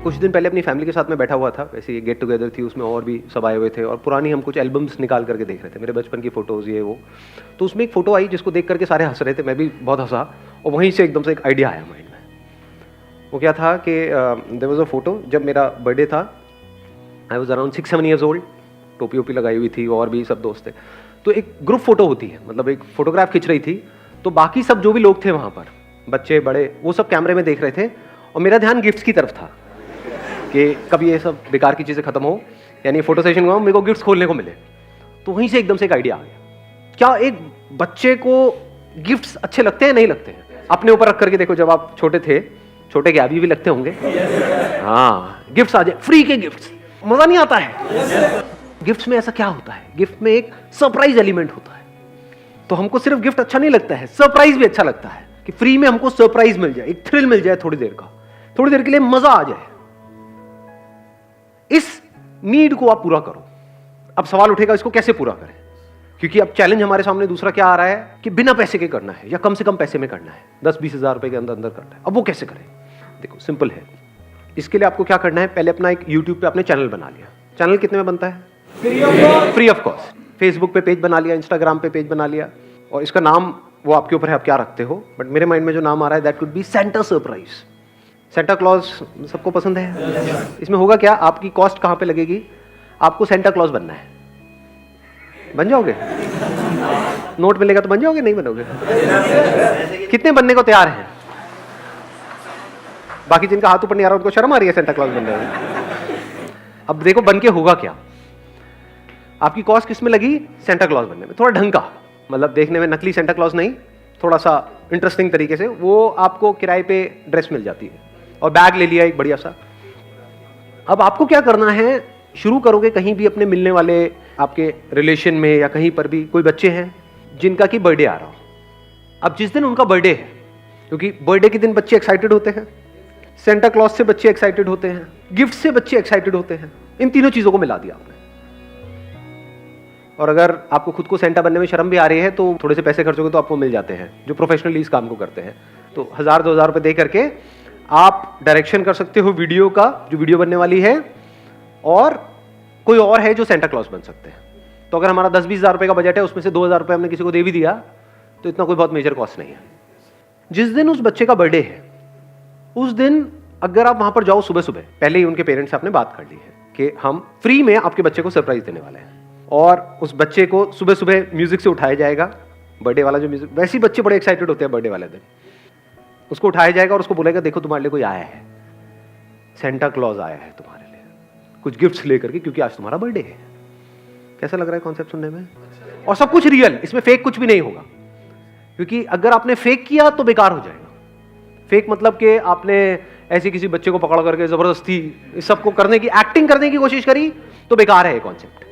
कुछ दिन पहले अपनी फैमिली के साथ में बैठा हुआ था, वैसे ये गेट टुगेदर थी, उसमें और भी सब आए हुए थे और पुरानी हम कुछ एल्बम्स निकाल करके देख रहे थे, मेरे बचपन की फ़ोटोज़ ये वो। तो उसमें एक फ़ोटो आई जिसको देख करके सारे हंस रहे थे, मैं भी बहुत हंसा और वहीं से एकदम से एक आइडिया आया माइंड में। वो क्या था कि देयर वाज अ फ़ोटो जब मेरा बर्थडे था, I was around 6-7 years old, टोपी वोपी लगाई हुई थी और भी सब दोस्त थे। तो एक ग्रुप फ़ोटो होती है, मतलब एक फ़ोटोग्राफ खिंच रही थी, तो बाकी सब जो भी लोग थे वहाँ पर, बच्चे बड़े, वो सब कैमरे में देख रहे थे और मेरा ध्यान गिफ्ट्स की तरफ था कि कब ये सब बेकार की चीज़ें खत्म हो, यानी फोटो सेशन हुआ, मेरे को गिफ्ट्स खोलने को मिले। तो वहीं से एकदम से एक आइडिया आ गया, क्या एक बच्चे को गिफ्ट्स अच्छे लगते हैं नहीं लगते हैं? अपने ऊपर रख करके देखो, जब आप छोटे थे, छोटे के अभी भी लगते होंगे, हाँ, गिफ्ट्स आ जाए, फ्री के गिफ्ट्स, मजा नहीं आता है? गिफ्ट्स में ऐसा क्या होता है, गिफ्ट में एक सरप्राइज एलिमेंट होता है। तो हमको सिर्फ गिफ्ट अच्छा नहीं लगता है, सरप्राइज भी अच्छा लगता है कि फ्री में हमको सरप्राइज मिल जाए, एक थ्रिल मिल जाए थोड़ी देर का, थोड़ी देर के लिए मजा आ जाए। इस नीड को आप पूरा करो। अब सवाल उठेगा इसको कैसे पूरा करें, क्योंकि अब चैलेंज हमारे सामने दूसरा क्या आ रहा है कि बिना पैसे के करना है या कम से कम पैसे में करना है, 10-20 हज़ार रुपए के अंदर अंदर करना है। अब वो कैसे करें? देखो सिंपल है, इसके लिए आपको क्या करना है, पहले अपना एक यूट्यूब पे आपने चैनल बना लिया। चैनल कितने में बनता है? Free of cost. फेसबुक पे पेज बना लिया, इंस्टाग्राम पे पेज बना लिया, और इसका नाम वो आपके ऊपर है, आप क्या रखते हो, बट मेरे माइंड में जो नाम आ रहा है that could be Santa surprise. Santa Claus सबको पसंद है। इसमें होगा क्या, आपकी कॉस्ट कहां पे लगेगी, आपको सेंटा क्लॉज बनना है। बन जाओगे? नोट मिलेगा तो बन जाओगे, नहीं बनोगे? कितने बनने को तैयार हैं? बाकी जिनका हाथ ऊपर नहीं आ रहा उनको शर्म आ रही है सेंटा क्लॉज बनने में। अब देखो बन के होगा क्या, आपकी कॉस्ट किस में लगी? सेंटा क्लॉज बनने में। थोड़ा ढंग का, मतलब देखने में नकली सेंटा क्लॉज नहीं, थोड़ा सा इंटरेस्टिंग तरीके से, वो आपको किराए पे ड्रेस मिल जाती है और बैग ले लिया एक बढ़िया सा। अब आपको क्या करना है, शुरू करोगे कहीं भी अपने मिलने वाले आपके रिलेशन में या कहीं पर भी कोई बच्चे हैं जिनका कि बर्थडे आ रहा हो। अब जिस दिन उनका बर्थडे है, क्योंकि बर्थडे के दिन बच्चे एक्साइटेड होते हैं, सेंटा क्लॉज से बच्चे एक्साइटेड होते हैं, गिफ्ट से बच्चे एक्साइटेड होते हैं, इन तीनों चीजों को मिला दिया आपने। और अगर आपको खुद को सेंटा बनने में शर्म भी आ रही है तो थोड़े से पैसे खर्चोगे तो आपको मिल जाते हैं जो प्रोफेशनली इस काम को करते हैं। तो 1000-2000 रुपए दे करके आप डायरेक्शन कर सकते हो वीडियो का, जो वीडियो बनने वाली है, और कोई और है जो सेंटा क्लॉज बन सकते हैं। तो अगर हमारा 10-20 हज़ार रुपए का बजट है, उसमें से 2000 रुपए हमने किसी को दे भी दिया तो इतना कोई बहुत मेजर कॉस्ट नहीं है। जिस दिन उस बच्चे का बर्थडे है, उस दिन अगर आप वहां पर जाओ सुबह सुबह, पहले ही उनके पेरेंट्स से आपने बात कर ली है कि हम फ्री में आपके बच्चे को सरप्राइज देने वाले हैं, और उस बच्चे को सुबह सुबह म्यूजिक से उठाया जाएगा। बर्थडे वाला जो म्यूजिक, वैसे ही बच्चे बड़े एक्साइटेड होते हैं बर्थडे वाले दिन, उसको उठाया जाएगा और उसको बोलेगा देखो तुम्हारे लिए कोई आया है, सेंटा क्लॉज आया है तुम्हारे लिए कुछ गिफ्ट्स लेकर के, क्योंकि आज तुम्हारा बर्थडे है। कैसा लग रहा है कॉन्सेप्ट सुनने में? और सब कुछ रियल, इसमें फेक कुछ भी नहीं होगा, क्योंकि अगर आपने फेक किया तो बेकार हो जाएगा। फेक मतलब कि आपने ऐसे किसी बच्चे को पकड़ करके जबरदस्ती इस सबको करने की, एक्टिंग करने की कोशिश करी तो बेकार है ये कॉन्सेप्ट।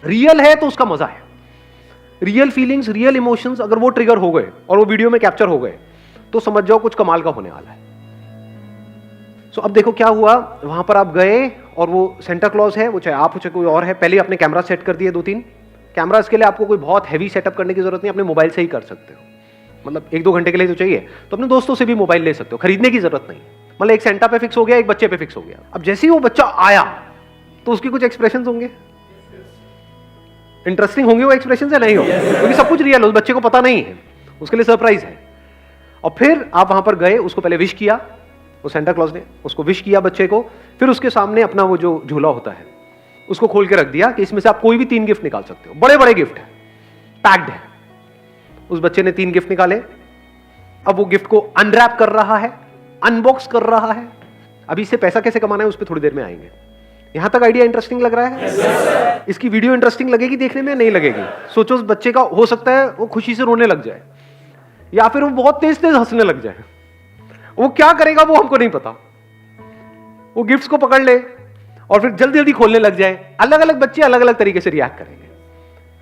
रियल है तो उसका मजा है। रियल फीलिंग्स, रियल इमोशंस अगर वो ट्रिगर हो गए और वो वीडियो में कैप्चर हो गए तो समझ जाओ कुछ कमाल का होने वाला है। सो अब देखो क्या हुआ, वहां पर आप गए और वो सेंटा क्लॉज है, वो चाहे आप हो चाहे कोई और है, पहले आपने कैमरा सेट कर दिए 2-3 कैमरा। इसके लिए आपको कोई बहुत हैवी सेटअप करने की जरूरत नहीं, अपने मोबाइल से ही कर सकते हो। मतलब 1-2 घंटे के लिए तो चाहिए, तो अपने दोस्तों से भी मोबाइल ले सकते हो, खरीदने की जरूरत नहीं। मतलब एक सेंटा पे फिक्स हो गया, एक बच्चे पे फिक्स हो गया। अब जैसे ही वो बच्चा आया तो उसके कुछ एक्सप्रेशन होंगे, इंटरेस्टिंग होंगे वो एक्सप्रेशन से नहीं होंगे, क्योंकि सब कुछ रियल है, उस बच्चे को पता नहीं है, उसके लिए सरप्राइज है। और फिर आप वहां पर गए, उसको पहले विश किया, वो सेंटा क्लॉज ने उसको विश किया बच्चे को, फिर उसके सामने अपना वो जो झोला होता है उसको खोल के रख दिया कि इसमें से आप कोई भी 3 गिफ्ट निकाल सकते हो। बड़े बड़े गिफ्ट है, पैक्ड है। उस बच्चे ने 3 गिफ्ट निकाले, अब वो गिफ्ट को अनरैप कर रहा है, अनबॉक्स कर रहा है। अभी इससे पैसा कैसे कमाना है उस पर थोड़ी देर में आएंगे। यहां तक आइडिया इंटरेस्टिंग लग रहा है? इसकी वीडियो इंटरेस्टिंग लगेगी देखने में, नहीं लगेगी? सोचो उस बच्चे का हो सकता है वो खुशी से रोने लग जाए, या फिर वो बहुत तेज तेज हंसने लग जाए। वो क्या करेगा वो हमको नहीं पता। वो गिफ्ट्स को पकड़ ले और फिर जल्दी जल्दी खोलने लग जाए। अलग अलग बच्चे अलग अलग तरीके से रिएक्ट करेंगे।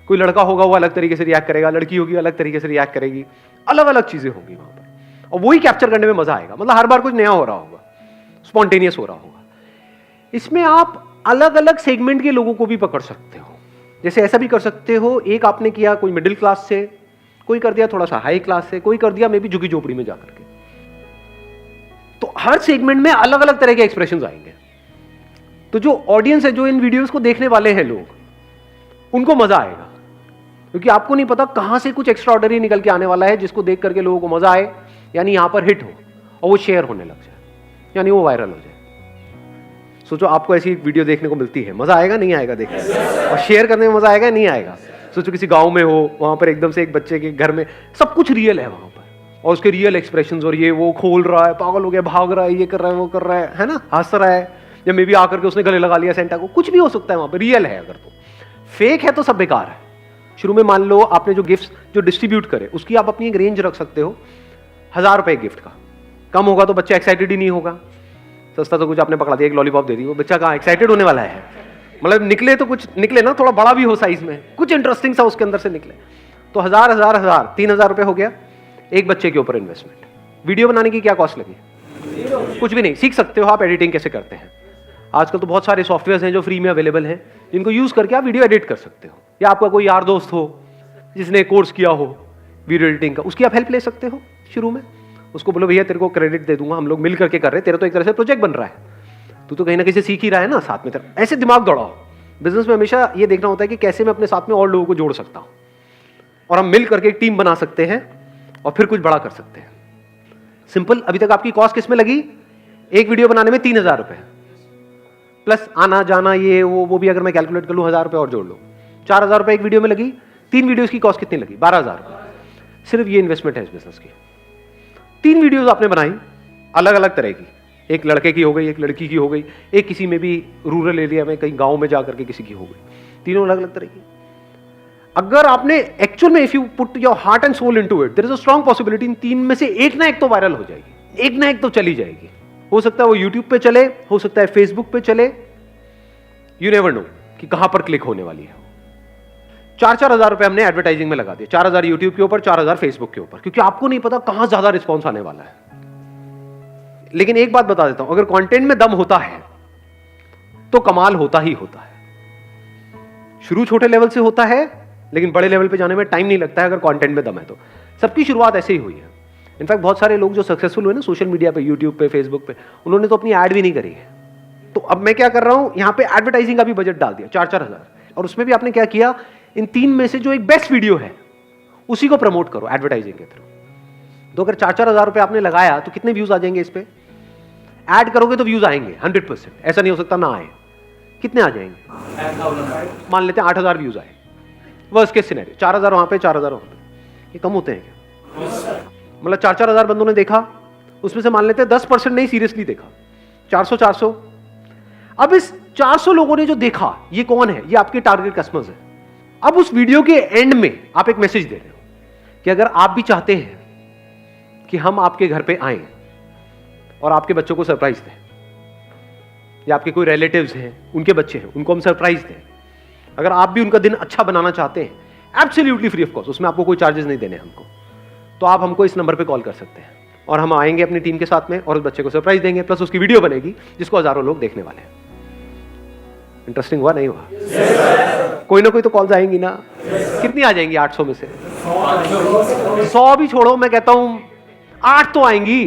कोई लड़का होगा वो अलग तरीके से रिएक्ट करेगा, लड़की होगी अलग तरीके से रिएक्ट करेगी, अलग अलग चीजें होंगी वहां पर, और वही कैप्चर करने में मजा आएगा। मतलब हर बार कुछ नया हो रहा होगा, स्पॉन्टेनियस हो रहा होगा। इसमें आप अलग अलग सेगमेंट के लोगों को भी पकड़ सकते हो। जैसे ऐसा भी कर सकते हो, एक आपने किया कोई मिडिल क्लास से, कोई कर दिया थोड़ा सा हाई क्लास से, कोई कर दिया मे बी झुग्गी झोपड़ी में जाकर के। तो हर सेगमेंट में अलग अलग तरह के एक्सप्रेशंस आएंगे। तो जो ऑडियंस है, जो इन वीडियोस को देखने वाले हैं लोग, उनको मजा आएगा, क्योंकि आपको नहीं पता कहां से कुछ एक्स्ट्राऑर्डिनरी निकल के आने वाला है जिसको देख करके लोगों को मजा आए, यानी यहां पर हिट हो और वो शेयर होने लग जाए, यानी वो वायरल हो जाए। सोचो आपको ऐसी वीडियो देखने को मिलती है, मजा आएगा नहीं आएगा देखने में, और शेयर करने में मजा आएगा नहीं आएगा। सोचो किसी गांव में हो, वहां पर एकदम से एक बच्चे के घर में सब कुछ रियल है वहां पर, और उसके रियल एक्सप्रेशंस, और ये वो खोल रहा है, पागल हो गया, भाग रहा है, ये कर रहा है, वो कर रहा है ना, हंस रहा है, या मे बी आकर के उसने गले लगा लिया सेंटा को, कुछ भी हो सकता है वहां पर, रियल है। अगर तो फेक है तो सब बेकार है। शुरू में मान लो आपने जो गिफ्ट जो डिस्ट्रीब्यूट करे उसकी आप अपनी एक रेंज रख सकते हो, 1000 रुपए गिफ्ट का, कम होगा तो बच्चा एक्साइटेड ही नहीं होगा। सस्ता तो कुछ आपने पकड़ा दिया, एक लॉलीपॉप दे दी, वो बच्चा कहाँ एक्साइटेड होने वाला है, मतलब निकले तो कुछ निकले ना, थोड़ा बड़ा भी हो साइज में, कुछ इंटरेस्टिंग सा उसके अंदर से निकले। तो 1000 3000 रुपए हो गया एक बच्चे के ऊपर इन्वेस्टमेंट। वीडियो बनाने की क्या कॉस्ट लगी? कुछ भी नहीं। सीख सकते हो आप एडिटिंग कैसे करते हैं। आजकल तो बहुत सारे सॉफ्टवेयर हैं जो फ्री में अवेलेबल हैं, जिनको यूज करके आप वीडियो एडिट कर सकते हो, या आपका कोई यार दोस्त हो जिसने कोर्स किया हो वीडियो एडिटिंग का, उसकी आप हेल्प ले सकते हो। शुरू में उसको बोलो भैया तेरे को क्रेडिट दे दूंगा, हम लोग मिल करके कर रहे हैं, तेरा तो एक तरह से प्रोजेक्ट बन रहा है, तू तो कहीं ना कहीं से सीख ही रहा है ना, साथ में तेरा ऐसे दिमाग दौड़ाओ। बिजनेस में हमेशा ये देखना होता है कि कैसे मैं अपने साथ में और लोगों को जोड़ सकता हूं, और हम मिल करके एक टीम बना सकते हैं और फिर कुछ बड़ा कर सकते हैं। सिंपल। अभी तक आपकी कॉस्ट किसमें लगी? एक वीडियो बनाने में 3000 रुपए, प्लस आना जाना ये वो भी अगर मैं कैलकुलेट कर लूं 1000 रुपए और जोड़ लो, 4000 रुपए एक वीडियो में लगी। 3 वीडियोस की कॉस्ट कितनी लगी? 12000 रुपए। सिर्फ ये इन्वेस्टमेंट है इस बिजनेस की। 3 वीडियोस आपने बनाई अलग अलग तरह की, एक लड़के की हो गई, एक लड़की की हो गई, एक किसी में भी रूरल एरिया में कहीं गांव में जाकर के किसी की हो गई, तीनों अलग अलग तरह की। अगर आपने एक्चुअल में if you put your heart and soul into it, there is a strong possibility in 3 में से एक ना एक तो वायरल हो जाएगी, एक ना एक तो चली जाएगी। हो सकता है वो यूट्यूब पे चले, हो सकता है फेसबुक पे चले, यू नेवर नो कि कहां पर क्लिक होने वाली है। 4-4 हजार रुपए हमने एडवर्टाइजिंग में लगा दिए, 4000 यूट्यूब के ऊपर, 4000 फेसबुक के ऊपर, क्योंकि आपको नहीं पता कहां ज्यादा रिस्पॉन्स आने वाला है। लेकिन एक बात बता देता हूं, अगर कंटेंट में दम होता है तो कमाल होता ही होता है। शुरू छोटे लेवल से होता है, लेकिन बड़े लेवल पे जाने में टाइम नहीं लगता है अगर कंटेंट में दम है तो। सबकी शुरुआत ऐसे ही हुई है। इनफैक्ट बहुत सारे लोग जो सक्सेसफुल हुए ना सोशल मीडिया पे, यूट्यूब पे, फेसबुक पे, उन्होंने तो अपनी ऐड भी नहीं करी है। तो अब मैं क्या कर रहा हूं, यहां पे एडवर्टाइजिंग का भी बजट डाल दिया 4-4 हजार, और उसमें भी आपने क्या किया, इन 3 में से जो एक बेस्ट वीडियो है उसी को प्रमोट करो एडवर्टाइजिंग के थ्रू। तो अगर 4-4 हजार रुपए आपने लगाया तो कितने व्यूज आ जाएंगे इस पे? ऐड करोगे तो व्यूज आएंगे 100%, ऐसा नहीं हो सकता ना आए। कितने आ जाएंगे? मान लेते हैं 8000 व्यूज आए, वर्स्ट केस सिनेरियो, 4000 वहां पे, 4000 वहां पे, ये कम होते हैं क्या? मतलब 4-4 हजार बंदों ने देखा, उसमें से मान लेते हैं 10% नहीं सीरियसली देखा, 400। अब इस 400 लोगों ने जो देखा, ये कौन है? ये आपके टारगेट कस्टमर्स है। अब उस वीडियो के एंड में आप एक मैसेज दे रहे हो कि अगर आप भी चाहते हैं कि हम आपके घर पे आएं और आपके बच्चों को सरप्राइज दें, या आपके कोई रिलेटिव्स हैं उनके बच्चे हैं उनको हम सरप्राइज दें, अगर आप भी उनका दिन अच्छा बनाना चाहते हैं, एब्सोल्युटली फ्री ऑफ कॉस्ट, उसमें आपको कोई चार्जेस नहीं देने हमको, तो आप हमको इस नंबर पे कॉल कर सकते हैं और हम आएंगे अपनी टीम के साथ में और उस बच्चे को सरप्राइज देंगे, प्लस उसकी वीडियो बनेगी जिसको हजारों लोग देखने वाले हैं। इंटरेस्टिंग हुआ नहीं हुआ? कोई ना कोई तो कॉल्स आएंगी ना। कितनी आ जाएंगी 800 में से? 100 भी छोड़ो, मैं कहता हूं 8 तो आएंगी।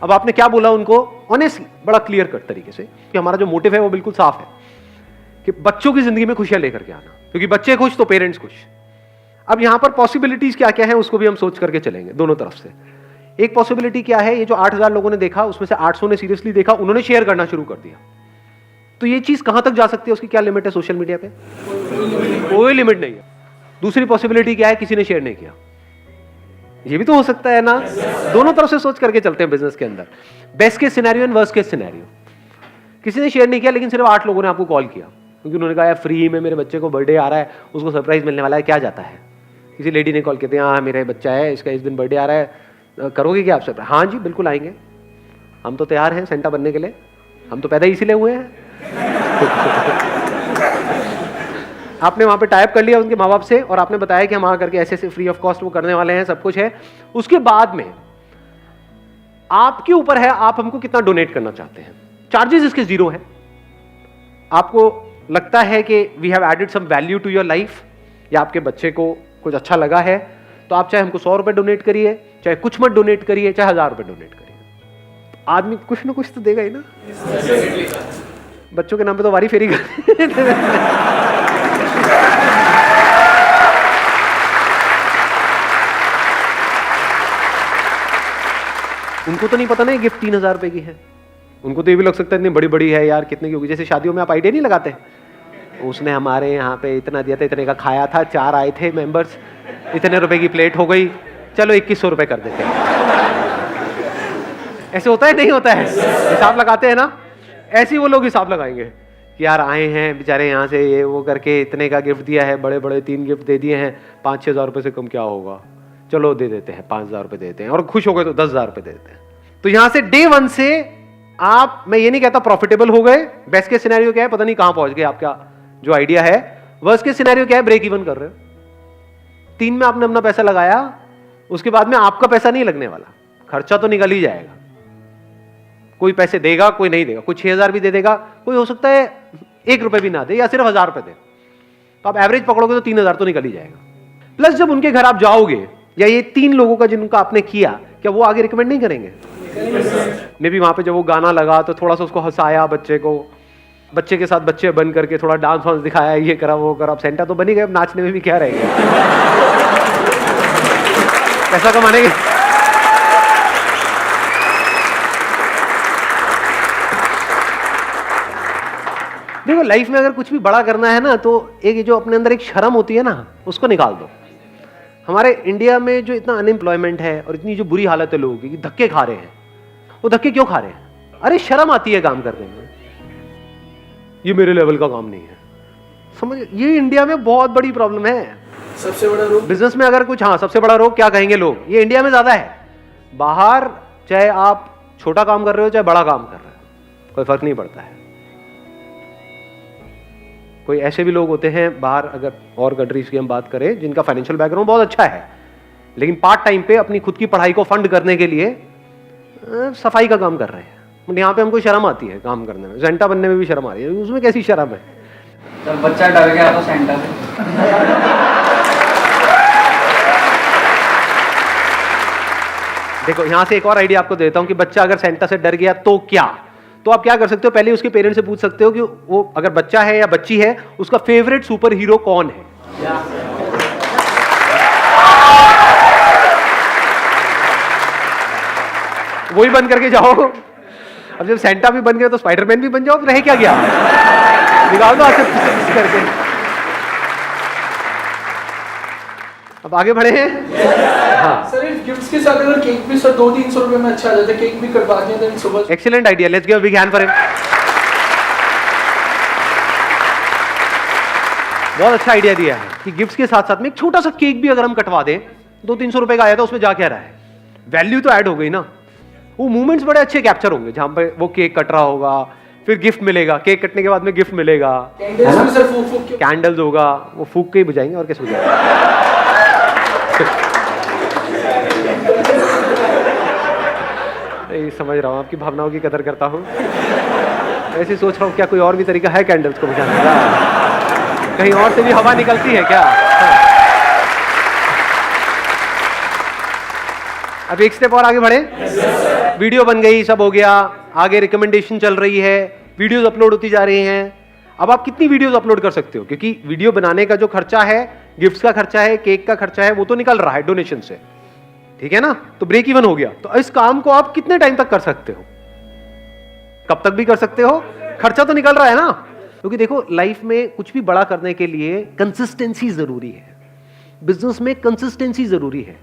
अब आपने क्या बोला उनको? ऑनेस्टली, बड़ा क्लियर कट तरीके से कि हमारा जो मोटिव है वो बिल्कुल साफ है कि बच्चों की जिंदगी में खुशियां लेकर के आना, क्योंकि बच्चे खुश तो पेरेंट्स खुश। अब यहां पर पॉसिबिलिटीज क्या क्या है उसको भी हम सोच करके चलेंगे दोनों तरफ से। एक पॉसिबिलिटी क्या है, ये जो 8000 लोगों ने देखा उसमें से 800 ने सीरियसली देखा, उन्होंने शेयर करना शुरू कर दिया। तो ये चीज कहां तक जा सकती है, उसकी क्या लिमिट है सोशल मीडिया पे? कोई लिमिट नहीं है। दूसरी पॉसिबिलिटी क्या है, किसी ने शेयर नहीं किया, ये भी तो हो सकता है ना। दोनों तरफ से सोच करके चलते हैं बिजनेस के अंदर, best case scenario and worst case scenario. किसी ने शेयर नहीं किया लेकिन सिर्फ 8 लोगों ने आपको कॉल किया, क्योंकि उन्होंने कहा यार फ्री में मेरे बच्चे को बर्थडे आ रहा है, उसको सरप्राइज मिलने वाला है, क्या जाता है। किसी लेडी ने कॉल किया था, हाँ मेरा बच्चा है, इसका इस दिन बर्थडे आ रहा है, करोगे क्या आप सरप्राइज? हाँ जी बिल्कुल आएंगे, हम तो तैयार हैं सेंटा बनने के लिए, हम तो पैदा इसीलिए हुए हैं। आपने वहां पे टाइप कर लिया उनके माँ बाप से और आपने बताया कि हम वहां करके ऐसे ऐसे फ्री ऑफ कॉस्ट वो करने वाले हैं, सब कुछ है। उसके बाद में आपके ऊपर है आप हमको कितना डोनेट करना चाहते हैं। चार्जेस इसके 0 है। आपको लगता है कि we have added some value to your life, या आपके बच्चे को कुछ अच्छा लगा है, तो आप चाहे हमको 100 रुपए डोनेट करिए, चाहे कुछ मत डोनेट करिए, चाहे 1000 रुपए डोनेट करिए, आदमी कुछ ना कुछ तो देगा ही ना। बच्चों के नाम पे तो वारी फेरी कर उनको तो नहीं पता ना गिफ्ट 3,000 रुपए की है। उनको तो ये भी लग सकता है इतनी बड़ी बड़ी है यार, कितने की होगी। जैसे शादियों में आप आइडिया नहीं लगाते, उसने हमारे यहाँ पे इतना दिया था, इतने का खाया था, 4 आए थे मेंबर्स, इतने रुपए की प्लेट हो गई, चलो 2100 रुपए कर देते हैं। ऐसे होता है नहीं होता है? हिसाब लगाते हैं ना, ऐसे ही वो लोग हिसाब लगाएंगे कि यार आए हैं बेचारे यहाँ से, ये वो करके इतने का गिफ्ट दिया है, बड़े बड़े 3 गिफ्ट दे दिए हैं, 5-6 हज़ार रुपये से कम क्या होगा, चलो दे देते हैं, 5,000 रुपये देते हैं, और खुश हो गए तो 10,000 रुपये दे देते हैं। तो यहाँ से डे 1 से आप, मैं ये नहीं कहता प्रॉफिटेबल हो गए, बेस्ट के सिनेरियो क्या है पता नहीं कहां पहुंच गए, आपका जो आइडिया है। वर्स्ट के सिनेरियो क्या है, ब्रेक इवन कर रहे हो। 3 में आपने अपना पैसा लगाया, उसके बाद में आपका पैसा नहीं लगने वाला, खर्चा तो निकल ही जाएगा। कोई पैसे देगा, कोई नहीं देगा, कोई 6,000 भी दे देगा, कोई हो सकता है 1 रुपए भी ना दे, या सिर्फ 1,000 रुपए दे। तो आप एवरेज पकड़ोगे तो 3,000 तो निकल ही जाएगा। प्लस जब उनके घर आप जाओगे, या ये 3 लोगों का जिनका आपने किया, क्या वो आगे रिकमेंड नहीं करेंगे? मे भी वहां पे जब वो गाना लगा तो थोड़ा सा उसको हंसाया, बच्चे को, बच्चे के साथ बच्चे बन करके थोड़ा डांस वांस दिखाया, ये करा वो करा, अब सेंटा तो बनी गए, अब नाचने में भी क्या रहेगा, पैसा कमाने के। देखो लाइफ में अगर कुछ भी बड़ा करना है ना, तो एक जो अपने अंदर एक शर्म होती है ना, उसको निकाल दो। हमारे इंडिया में जो इतना अनएम्प्लॉयमेंट है और इतनी जो बुरी हालत है लोगों की, धक्के खा रहे हैं। वो धक्के क्यों खा रहे हैं? अरे शर्म आती है काम करने में, ये मेरे लेवल का काम नहीं है, समझ? ये इंडिया में बहुत बड़ी प्रॉब्लम है। सबसे बड़ा रोग बिजनेस में अगर कुछ, हाँ सबसे बड़ा रोग क्या कहेंगे लोग, ये इंडिया में ज्यादा है। बाहर चाहे आप छोटा काम कर रहे हो चाहे बड़ा काम कर रहे हो, कोई फर्क नहीं पड़ता है। कोई ऐसे भी लोग होते हैं बाहर, अगर और कंट्रीज की हम बात करें, जिनका फाइनेंशियल बैकग्राउंड बहुत अच्छा है, लेकिन पार्ट टाइम पे अपनी खुद की पढ़ाई को फंड करने के लिए सफाई का काम कर रहे हैं। यहाँ पे हमको शर्म आती है काम करने में, सेंटा बनने में भी शर्म आ रही है, उसमें कैसी शर्म है? जब बच्चा डर गया तो सेंटा से। देखो यहाँ से एक और आइडिया आपको देता हूँ कि बच्चा अगर सेंटा से डर गया तो क्या, तो आप क्या कर सकते हो, पहले उसके पेरेंट्स से पूछ सकते हो कि वो अगर बच्चा है या बच्ची है, उसका फेवरेट सुपर हीरो कौन है। वही बन करके जाओ। अब जब सेंटा भी बन गए तो स्पाइडरमैन भी बन जाओ, रहे क्या गया, निकाल दो आके करके। अब आगे बढ़े हैं। हाँ सर, गिफ्ट्स के साथ अगर केक भी सर 200-300 रुपए में अच्छा आ जाता है, केक भी कटवा दिया देन सुबह। Excellent idea, let's give a big hand for him. बहुत अच्छा आइडिया दिया है कि गिफ्ट्स के साथ साथ में एक छोटा सा केक भी अगर हम कटवा दें, 200-300 रुपए का आया था, उसमें जा क्या रहा है, वैल्यू तो ऐड हो गई ना। वो मूवमेंट्स बड़े अच्छे कैप्चर होंगे जहां पे वो केक कट रहा होगा, फिर गिफ्ट मिलेगा, केक कटने के बाद में गिफ्ट मिलेगा, कैंडल्स होगा, वो फूक के ही बुझाएंगे और कैसे बुझाएंगे। समझ रहा हूँ, आपकी भावनाओं की कदर करता हूँ। ऐसे सोच रहा हूँ क्या कोई और भी तरीका है कैंडल्स को बुझाने का, कहीं और से भी हवा निकलती है क्या? अब एक स्टेप और आगे बढ़े। वीडियो बन गई, सब हो गया, आगे रिकमेंडेशन चल रही है, वीडियोस अपलोड होती जा रही हैं। अब आप कितनी वीडियोस अपलोड कर सकते हो, क्योंकि वीडियो बनाने का जो खर्चा है, गिफ्ट्स का खर्चा है, केक का खर्चा है, वो तो निकल रहा है डोनेशन से, ठीक है ना, तो ब्रेक इवन हो गया। तो इस काम को आप कितने टाइम तक कर सकते हो, कब तक भी कर सकते हो, खर्चा तो निकल रहा है ना। क्योंकि देखो लाइफ में कुछ भी बड़ा करने के लिए कंसिस्टेंसी जरूरी है, बिजनेस में कंसिस्टेंसी जरूरी है।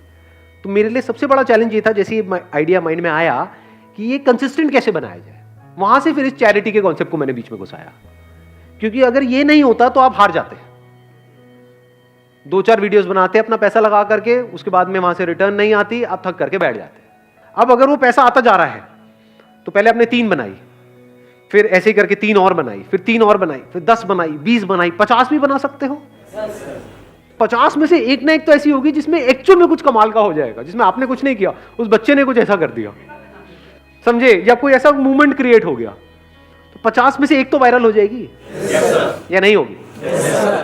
तो मेरे लिए सबसे बड़ा चैलेंज ये था, जैसे ये आइडिया माइंड में आया कि ये कंसिस्टेंट कैसे बनाया जाए, वहां से फिर इस चैरिटी के कॉन्सेप्ट को मैंने बीच में घुसाया। क्योंकि अगर ये नहीं होता तो आप हार जाते। 2-4 वीडियोस बनाते अपना पैसा लगा करके, उसके बाद में वहां से रिटर्न नहीं आती, आप थक करके बैठ जाते। अब अगर वो पैसा आता जा रहा है तो पहले आपने 3 बनाई, फिर ऐसे ही करके 3 और बनाई, फिर 3 और बनाई, फिर 10 बनाई, 20 बनाई, 50 भी बना सकते हो। 50 में से एक ना एक तो ऐसी होगी जिसमें एक्चुअल में कुछ कमाल का हो जाएगा, जिसमें आपने कुछ नहीं किया, उस बच्चे ने कुछ ऐसा कर दिया, समझे, या कोई ऐसा मूवमेंट क्रिएट हो गया, तो 50 में से एक तो वायरल हो जाएगी या नहीं होगी।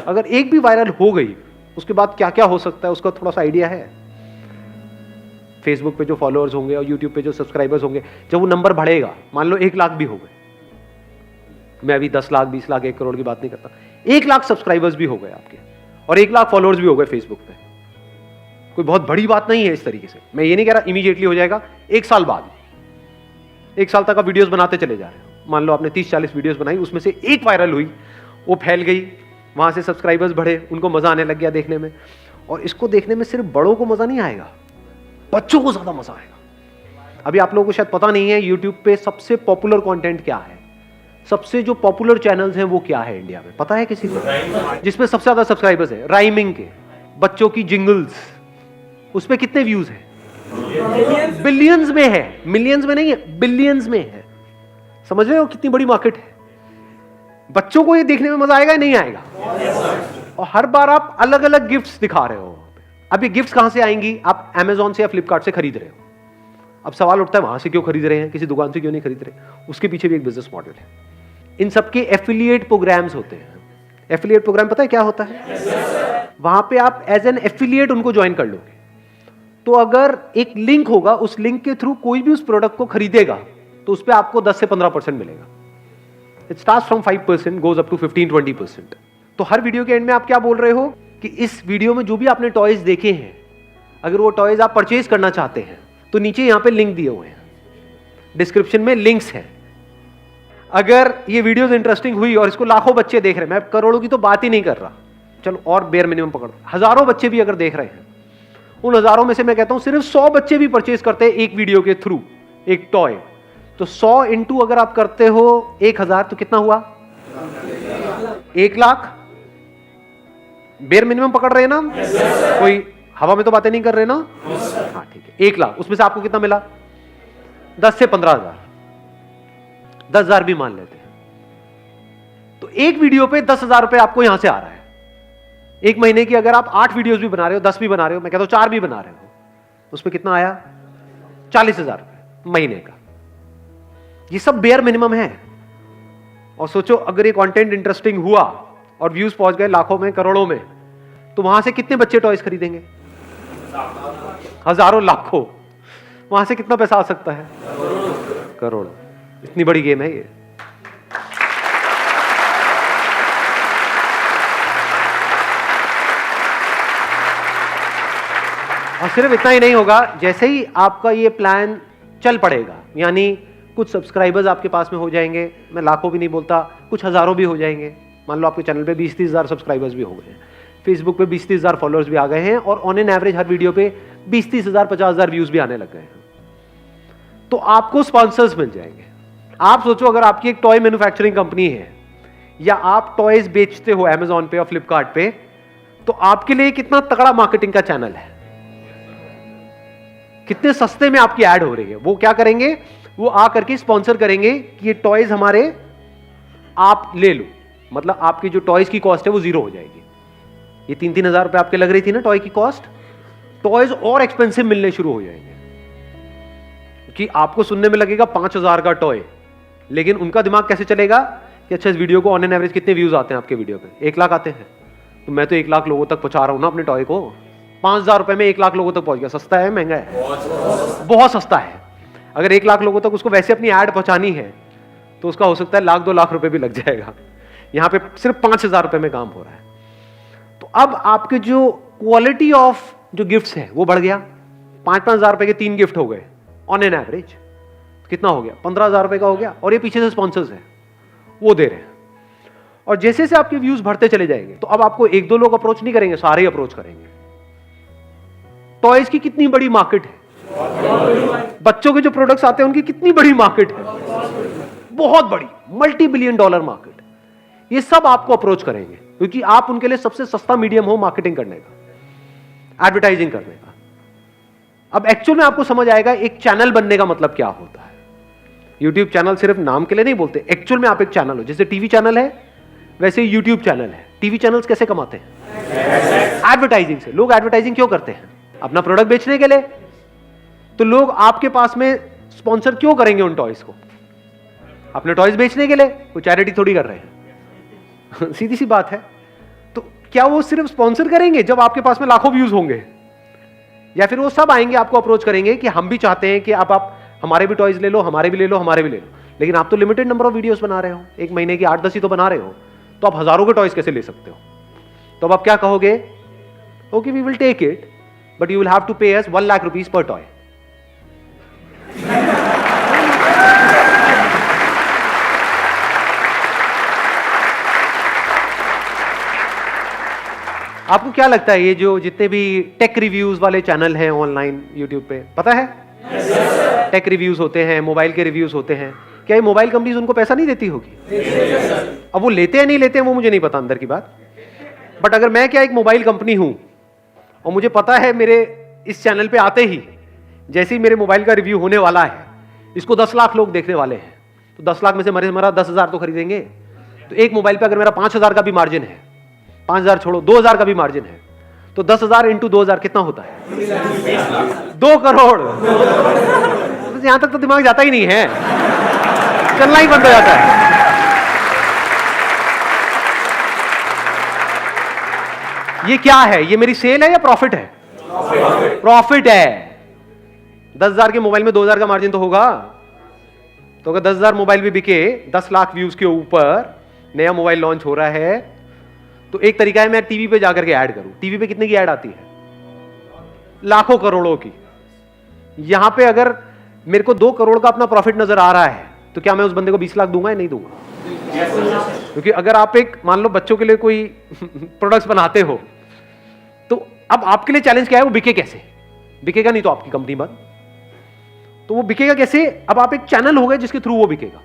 अगर एक भी वायरल हो गई, उसके बाद क्या क्या हो सकता है उसका थोड़ा सा आइडिया है। फेसबुक पे जो फॉलोअर्स होंगे और यूट्यूब पे जो सब्सक्राइबर्स होंगे, जब वो नंबर बढ़ेगा, मान लो 1 लाख भी हो गए, मैं अभी 10 लाख 20 लाख 1 करोड़ की बात नहीं करता, 1 लाख सब्सक्राइबर्स भी हो गए आपके और 1 लाख फॉलोअर्स भी हो गए फेसबुक पे, कोई बहुत बड़ी बात नहीं है। इस तरीके से मैं ये नहीं कह रहा इमीडिएटली हो जाएगा, 1 साल बाद, 1 साल तक आप वीडियोस बनाते चले जा रहे हो। मान लो आपने 30-40 वीडियोस बनाई, उसमें से एक वायरल हुई, वो फैल गई, वहां से सब्सक्राइबर्स बढ़े, उनको मजा आने लग गया देखने में। और इसको देखने में सिर्फ बड़ों को मजा नहीं आएगा, बच्चों को ज्यादा मजा आएगा। अभी आप लोगों को शायद पता नहीं है यूट्यूब पे सबसे पॉपुलर कंटेंट क्या है, सबसे जो पॉपुलर चैनल्स हैं वो क्या है इंडिया में, पता है किसी को? जिसमें सबसे ज्यादा सब्सक्राइबर्स है, राइमिंग के, बच्चों की जिंगल्स, उस पे कितने व्यूज हैं? बिलियंस में है, मिलियंस में नहीं है, बिलियंस में है। समझ रहे हो कितनी बड़ी मार्केट है? बच्चों को ये देखने में मजा आएगा या नहीं आएगा? और हर बार आप अलग अलग गिफ्ट्स दिखा रहे हो। अब ये गिफ्ट्स कहां से आएंगी? आप Amazon से या फ्लिपकार्ट से खरीद रहे हो। अब सवाल उठता है वहां से क्यों खरीद रहे हैं, किसी दुकान से क्यों नहीं खरीद रहे? उसके पीछे भी एक बिजनेस मॉडल है। इन सबके एफिलिएट प्रोग्राम्स होते हैं। एफिलिएट प्रोग्राम पता है क्या होता है? वहां पे आप एज एन एफिलिएट उनको ज्वाइन कर लोगे, तो अगर एक लिंक होगा, उस लिंक के थ्रू कोई भी उस प्रोडक्ट को खरीदेगा तो उस पर आपको 10 से 15% मिलेगा। It starts from 5% goes up to 15-20%। तो हर वीडियो के एंड में आप क्या बोल रहे हो कि इस वीडियो में जो भी आपने टॉयज देखे हैं, अगर वो टॉयज आप परचेज करना चाहते हैं तो नीचे यहां पे लिंक दिए हुए हैं, डिस्क्रिप्शन में लिंक्स हैं। अगर ये वीडियोस इंटरेस्टिंग हुई और इसको लाखों बच्चे देख रहे हैं, मैं करोड़ों की तो बात ही नहीं कर रहा, चलो और बेयर मिनिमम पकड़, हजारों बच्चे भी अगर देख रहे हैं, उन हजारों में से मैं कहता हूं सिर्फ 100 बच्चे भी परचेज करते हैं एक वीडियो के थ्रू एक टॉय, तो 100 इंटू अगर आप करते हो 1000 तो कितना हुआ? 1 लाख। बेयर मिनिमम पकड़ रहे हैं ना? कोई हवा में तो बातें नहीं कर रहे ना? हाँ ठीक है, 1 लाख। उसमें से आपको कितना मिला? 10 से 15,000, 10,000 भी मान लेते हैं, तो एक वीडियो पे 10,000 रुपए आपको यहां से आ रहा है। एक महीने की अगर आप 8 वीडियोस भी बना रहे हो, 10 भी बना रहे हो, मैं कहता हूं 4 भी बना रहे हो, उसमें कितना आया? 40,000 रुपए महीने का। ये सब बेयर मिनिमम है। और सोचो अगर ये कंटेंट इंटरेस्टिंग हुआ और व्यूज पहुंच गए लाखों में, करोड़ों में, तो वहां से कितने बच्चे टॉयज खरीदेंगे? हजारों, लाखों। वहां से कितना पैसा आ सकता है? करोड़। इतनी बड़ी गेम है ये। और सिर्फ इतना ही नहीं होगा, जैसे ही आपका ये प्लान चल पड़ेगा, यानी कुछ सब्सक्राइबर्स आपके पास में हो जाएंगे, मैं लाखों भी नहीं बोलता, कुछ हजारों भी हो जाएंगे। मान लो आपके चैनल पे 20-30 हजार सब्सक्राइबर्स भी हो गए हैं, फेसबुक पे 20-30 हजार फॉलोअर्स भी आ गए हैं, और on an average her video पे 20-30 हजार 50 हजार व्यूज भी आने लग गए हैं, तो आपको स्पॉन्सर्स मिल जाएंगे। आप सोचो अगर आपकी एक टॉय मैन्युफैक्चरिंग कंपनी है या आप टॉयज बेचते हो Amazon पे और फ्लिपकार्ट पे, तो आपके लिए कितना तगड़ा मार्केटिंग का चैनल है, कितने सस्ते में आपकी ऐड हो रही है। वो क्या करेंगे? वो आ करके स्पॉन्सर करेंगे कि ये टॉयज हमारे आप ले लो, मतलब आपकी जो टॉयज की कॉस्ट है वो 0 हो जाएगी। ये 3-3 हजार रुपए आपके लग रही थी ना टॉय की कॉस्ट, टॉयज और एक्सपेंसिव मिलने शुरू हो जाएंगे, कि आपको सुनने में लगेगा 5,000 का टॉय, लेकिन उनका दिमाग कैसे चलेगा कि अच्छा इस वीडियो को ऑन एन एवरेज कितने व्यूज आते हैं आपके वीडियो पे? 1 लाख आते हैं, तो मैं तो 1 लाख लोगों तक पहुंचा रहा हूं ना अपने टॉय को। 5,000 रुपए में 1 लाख लोगों तक पहुंच गया। सस्ता है महंगा है? बहुत सस्ता है। अगर 1 लाख लोगों तक उसको वैसे अपनी ऐड पहुंचानी है तो उसका हो सकता है 1-2 लाख रुपए भी लग जाएगा। यहां पे सिर्फ 5,000 रुपए में काम हो रहा है। तो अब आपके जो क्वालिटी ऑफ जो गिफ्ट्स है वो बढ़ गया। 5-5 हजार रुपए के 3 गिफ्ट हो गए ऑन एन एवरेज, कितना हो गया? 15,000 रुपए का हो गया। और ये पीछे से स्पॉन्सर्स है वो दे रहे हैं। और जैसे जैसे आपके व्यूज बढ़ते चले जाएंगे तो अब आपको 1-2 लोग अप्रोच नहीं करेंगे, सारे अप्रोच करेंगे। टॉयज की कितनी बड़ी मार्केट है, बच्चों के जो प्रोडक्ट्स आते हैं उनकी कितनी बड़ी मार्केट है, बहुत बड़ी, $multi-billion मार्केट। ये सब आपको अप्रोच करेंगे क्योंकि आप उनके लिए सबसे सस्ता मीडियम हो मार्केटिंग करने का, एडवर्टाइजिंग करने का। अब एक्चुअल में आपको समझ आएगा एक चैनल बनने का मतलब क्या होता है। यूट्यूब चैनल सिर्फ नाम के लिए नहीं बोलते, एक्चुअल में आप एक चैनल हो। जैसे टीवी चैनल है वैसे यूट्यूब चैनल है। टीवी चैनल्स कैसे कमाते हैं? एडवर्टाइजिंग से। लोग एडवर्टाइजिंग क्यों करते हैं? अपना प्रोडक्ट बेचने के लिए। तो लोग आपके पास में स्पॉन्सर क्यों करेंगे उन टॉयज को? अपने टॉयज बेचने के लिए। कोई चैरिटी थोड़ी कर रहे हैं सीधी सी बात है। तो क्या वो सिर्फ स्पॉन्सर करेंगे जब आपके पास में लाखों व्यूज होंगे, या फिर वो सब आएंगे आपको अप्रोच करेंगे कि हम भी चाहते हैं कि आप हमारे भी टॉयज ले लो, हमारे भी ले लो, हमारे भी ले लो, लेकिन आप तो लिमिटेड नंबर ऑफ वीडियोस बना रहे हो, एक महीने की 8-10 ही तो बना रहे हो, तो आप हजारों के टॉयज कैसे ले सकते हो? तो अब आप क्या कहोगे? Okay, we will take it, but you will have to pay us 1 lakh rupees पर टॉय। आपको क्या लगता है ये जो जितने भी टेक रिव्यूज वाले चैनल हैं ऑनलाइन यूट्यूब पे, पता है टेक रिव्यूज होते हैं, मोबाइल के रिव्यूज होते हैं, क्या ये मोबाइल कंपनीज उनको पैसा नहीं देती होगी? अब वो लेते हैं नहीं लेते हैं वो मुझे नहीं पता अंदर की बात, बट अगर मैं क्या एक मोबाइल कंपनी हूं और मुझे पता है मेरे इस चैनल पे आते ही जैसे ही मेरे मोबाइल का रिव्यू होने वाला है, इसको 10 लाख लोग देखने वाले हैं, तो 10 लाख में से मेरा 10,000 तो खरीदेंगे। तो एक मोबाइल पे अगर मेरा 5,000 का भी मार्जिन है, 5,000 छोड़ो 2,000 का भी मार्जिन है, तो 10,000 इंटू 2,000 कितना होता है? 2 करोड़। तो यहां तक तो दिमाग जाता ही नहीं है, चलना ही बंद हो जाता है। ये क्या है? ये मेरी सेल है या प्रॉफिट है? प्रॉफिट है। 10,000 के मोबाइल में 2,000 का मार्जिन तो होगा। तो अगर 10,000 मोबाइल भी बिके, 10 लाख व्यूज के ऊपर नया मोबाइल लॉन्च हो रहा है, तो एक तरीका है मैं टीवी पे जाकर के ऐड करूं। टीवी पे कितने की ऐड आती है? लाखों करोड़ों की। यहां पे अगर मेरे को 2 करोड़ का अपना प्रॉफिट नजर आ रहा है, तो क्या मैं उस बंदे को 20 लाख दूंगा या नहीं दूंगा? क्योंकि अगर आप एक मान लो बच्चों के लिए कोई प्रोडक्ट्स बनाते हो, तो अब आपके लिए चैलेंज क्या है? वो बिके कैसे? बिकेगा नहीं तो आपकी कंपनी बंद। तो वो बिकेगा कैसे? अब आप एक चैनल हो गए जिसके थ्रू वो बिकेगा।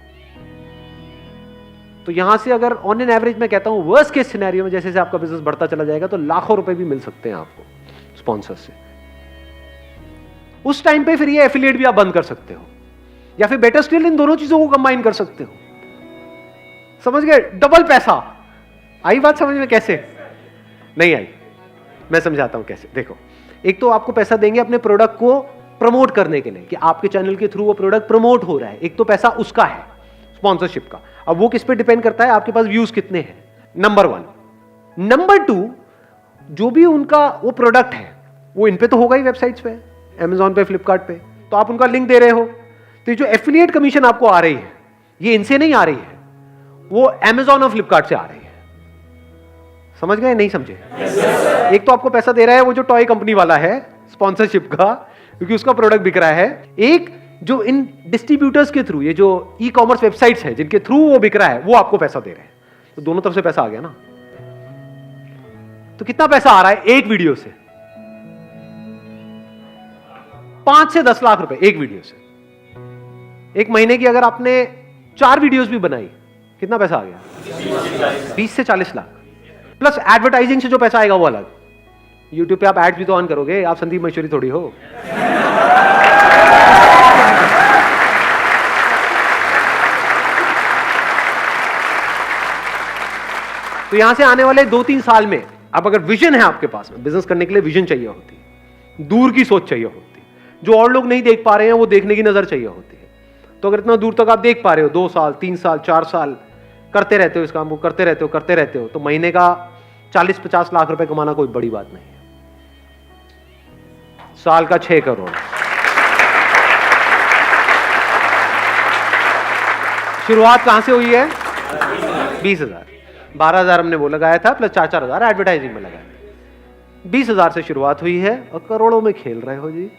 तो यहां से अगर ऑन एन एवरेज मैं कहता हूं वर्स्ट केस सिनेरियो में जैसे आपका बिजनेस बढ़ता चला जाएगा, तो लाखों रुपए भी मिल सकते हैं आपको स्पॉन्सर से। उस टाइम पे फिर ये एफिलिएट भी आप बंद कर सकते हो, या फिर बेटर स्टिल इन दोनों चीजों को कंबाइन कर सकते हो। समझ गए? डबल पैसा। आई बात समझ में? कैसे नहीं आई? मैं समझाता हूं कैसे। देखो, एक तो आपको पैसा देंगे अपने प्रोडक्ट को प्रमोट करने के लिए कि आपके चैनल के थ्रू वो प्रोडक्ट प्रमोट हो रहा है, एक तो पैसा उसका है स्पॉन्सरशिप का। अब वो किस पे डिपेंड करता है? आपके पास व्यूज कितने हैं, नंबर 1। नंबर 2, जो भी उनका वो प्रोडक्ट है वो इन पे तो होगा ही, वेबसाइट्स पे, अमेजॉन पे, फ्लिपकार्ट पे, तो आप उनका लिंक दे रहे हो, तो ये जो एफिलिएट कमीशन आपको आ रही है, ये इनसे नहीं आ रही है, वो अमेजॉन और फ्लिपकार्ट से आ रही है। समझ गए? नहीं समझे? एक तो आपको पैसा दे रहा है वो जो टॉय कंपनी वाला है स्पॉन्सरशिप का, क्योंकि उसका प्रोडक्ट बिक रहा है। एक जो इन डिस्ट्रीब्यूटर्स के थ्रू, ये जो ई कॉमर्स वेबसाइट्स है जिनके थ्रू वो बिक रहा है, वो आपको पैसा दे रहे हैं। तो दोनों तरफ से पैसा आ गया ना। तो कितना पैसा आ रहा है एक वीडियो से? 5 से 10 लाख रुपए एक वीडियो से। एक महीने की अगर आपने 4 वीडियोस भी बनाई, कितना पैसा आ गया? 20 से 40 लाख। प्लस एडवर्टाइजिंग से जो पैसा आएगा वो अलग। यूट्यूब पे आप एड्स भी तो ऑन करोगे, आप संदीप महेश्वरी थोड़ी हो। तो यहां से आने वाले 2-3 साल में, अब अगर विजन है आपके पास में, बिजनेस करने के लिए विजन चाहिए होती है, दूर की सोच चाहिए होती है, जो और लोग नहीं देख पा रहे हैं वो देखने की नजर चाहिए होती है। तो अगर इतना दूर तक आप देख पा रहे हो, 2 साल 3 साल 4 साल करते रहते हो इस काम को, करते रहते हो, तो महीने का 40-50 लाख रुपए कमाना कोई बड़ी बात नहीं है। साल का 6 करोड़। शुरुआत कहां से हुई है? 20,000। 12,000 हमने वो लगाया था, प्लस 4-4 हजार एडवर्टाइजिंग में लगाया। 20,000 से शुरुआत हुई है और करोड़ों में खेल रहे हो जी।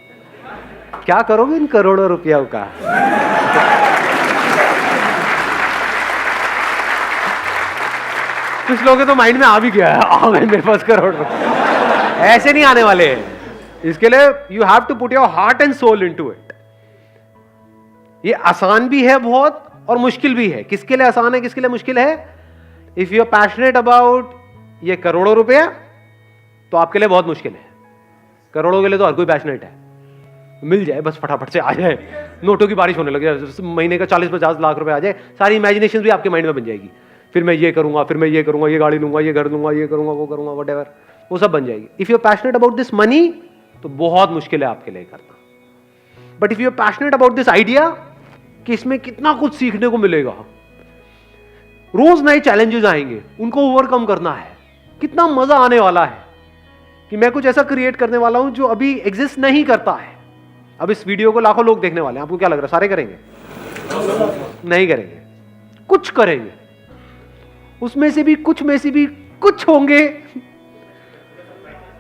क्या करोगे इन करोड़ों रुपयों का? कुछ लोगों के तो माइंड में आ भी गया है, आ गए मेरे पास करोड़ रुपए। ऐसे नहीं आने वाले हैं। इसके लिए you have to put your heart and soul into it. ये आसान भी है बहुत और मुश्किल भी है। किसके लिए आसान है, किसके लिए मुश्किल है? If you are passionate about ये करोड़ों रुपया, तो आपके लिए बहुत मुश्किल है। करोड़ों के लिए तो हर कोई पैशनेट है, मिल जाए बस, फटाफट से आ जाए, नोटों की बारिश होने लग जाए, महीने का 40-50 लाख रुपए आ जाए, सारी इमेजिनेशन भी आपके माइंड में बन जाएगी। फिर मैं ये करूंगा, फिर मैं ये करूंगा, ये गाड़ी लूंगा, ये घर लूंगा, ये करूंगा, वो करूंगा, व्हाटएवर, वो सब बन जाएगी। If you are passionate about this money, तो बहुत मुश्किल है आपके लिए करना। But if you are passionate about this idea कि इसमें कितना कुछ सीखने को मिलेगा, रोज नए चैलेंजेस आएंगे, उनको ओवरकम करना है, कितना मजा आने वाला है कि मैं कुछ ऐसा क्रिएट करने वाला हूं जो अभी एग्जिस्ट नहीं करता है। अब इस वीडियो को लाखों लोग देखने वाले हैं, आपको क्या लग रहा है सारे करेंगे? नहीं करेंगे, कुछ करेंगे, उसमें से भी कुछ होंगे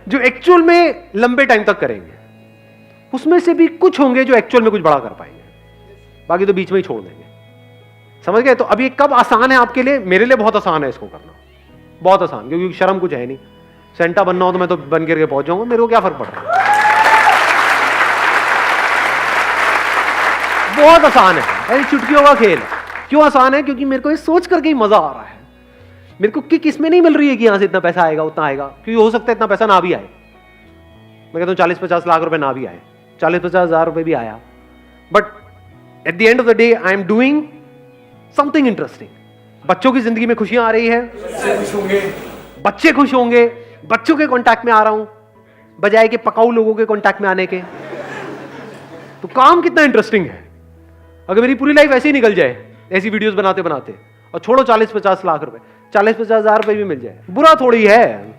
जो एक्चुअल में लंबे टाइम तक करेंगे, उसमें से भी कुछ होंगे जो एक्चुअल में कुछ बड़ा कर पाएंगे, बाकी तो बीच में ही छोड़ देंगे। समझ गए? तो अब ये कब आसान है आपके लिए? मेरे लिए बहुत आसान है इसको करना, बहुत आसान, क्योंकि शर्म कुछ है नहीं। सेंटा बनना हो तो मैं तो बन करके पहुंच जाऊंगा, मेरे को क्या फर्क पड़ रहा है। बहुत आसान है, ऐसी चुटकियों का खेल है। क्यों आसान है? क्योंकि मेरे को ये सोच करके ही मजा आ रहा है। मेरे को किक इसमें नहीं मिल रही है कि यहां से इतना पैसा आएगा उतना आएगा, क्योंकि हो सकता है इतना पैसा ना भी आए। मैं कहता हूं 40-50 लाख रुपए ना भी आए, 40-50 हजार रुपए भी आया, but at the end of the day I am doing something interesting. बच्चों की जिंदगी में खुशियां आ रही है, बच्चे खुश होंगे, बच्चों के कांटेक्ट में आ रहा हूं बजाय के पकाऊ लोगों के कांटेक्ट में आने के। तो काम कितना इंटरेस्टिंग है। अगर मेरी पूरी लाइफ ऐसे ही निकल जाए, ऐसी वीडियोस बनाते बनाते, और छोड़ो 40-50 लाख रुपए, 40-50 हजार रुपए भी मिल जाए, बुरा थोड़ी है।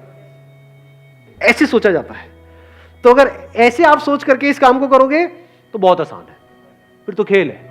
ऐसे सोचा जाता है। तो अगर ऐसे आप सोच करके इस काम को करोगे तो बहुत आसान है, फिर तो खेल है।